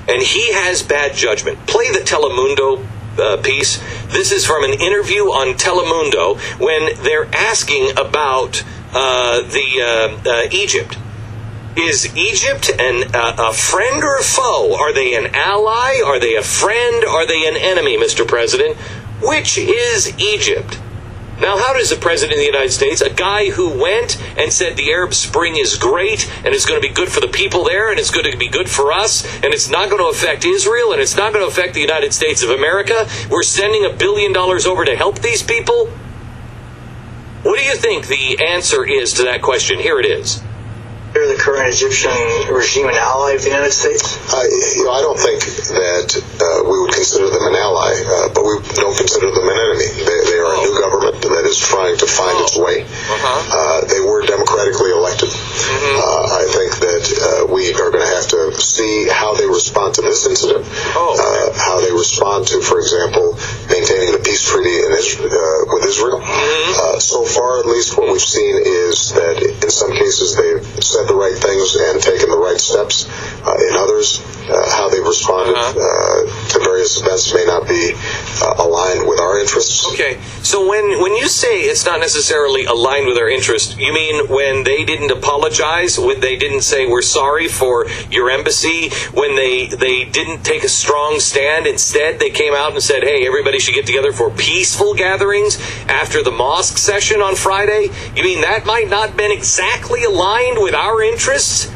and he has bad judgment. Play the Telemundo piece. This is from an interview on Telemundo when they're asking about Egypt. Is Egypt a friend or a foe? Are they an ally? Are they a friend? Are they an enemy, Mr. President? Which is Egypt? Now, how does the President of the United States, a guy who went and said the Arab Spring is great, and it's going to be good for the people there, and it's going to be good for us, and it's not going to affect Israel, and it's not going to affect the United States of America, we're sending $1 billion over to help these people? What do you think the answer is to that question? Here it is. They're the current Egyptian regime an ally of the United States? I don't think that we would consider them an ally, but we don't consider them an enemy. They are a new government that is trying to find its way. They were democratically elected. I think that we are going to have to see how they respond to this incident, how they respond to, for example, maintaining the peace treaty with Israel. So far, at least, what we've seen is that in some cases they've said the right things and taken the right steps. In others, how they've responded to various events may not be aligned with our interests. Okay, so when you say it's not necessarily aligned with our interests, you mean when they didn't apologize, when they didn't say we're sorry for your embassy, when they didn't take a strong stand, instead they came out and said, hey, everybody should get together for peaceful gatherings after the mosque session on Friday? You mean that might not have been exactly aligned with our interests?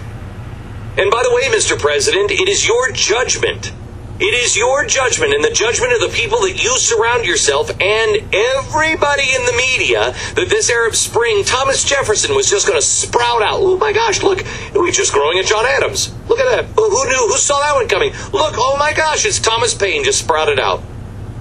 And by the way, Mr. President, it is your judgment. It is your judgment and the judgment of the people that you surround yourself and everybody in the media that this Arab Spring, Thomas Jefferson was just going to sprout out. Oh my gosh, look, we're just growing at John Adams. Look at that. Who knew? Who saw that one coming? Look, oh my gosh, it's Thomas Paine just sprouted out.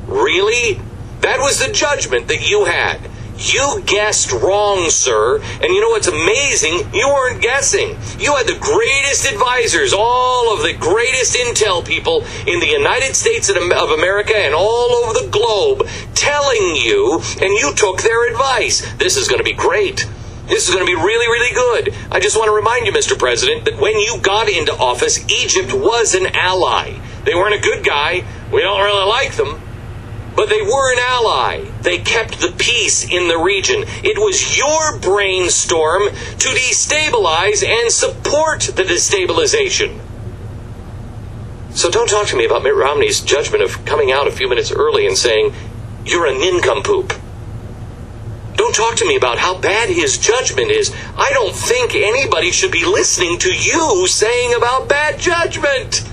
Really? That was the judgment that you had. You guessed wrong, sir. And you know what's amazing? You weren't guessing. You had the greatest advisors, all of the greatest intel people in the United States of America and all over the globe telling you, and you took their advice. This is going to be great. This is going to be really, really good. I just want to remind you, Mr. President, that when you got into office, Egypt was an ally. They weren't a good guy. We don't really like them. But they were an ally. They kept the peace in the region. It was your brainstorm to destabilize and support the destabilization. So don't talk to me about Mitt Romney's judgment of coming out a few minutes early and saying, you're a nincompoop. Don't talk to me about how bad his judgment is. I don't think anybody should be listening to you saying about bad judgment.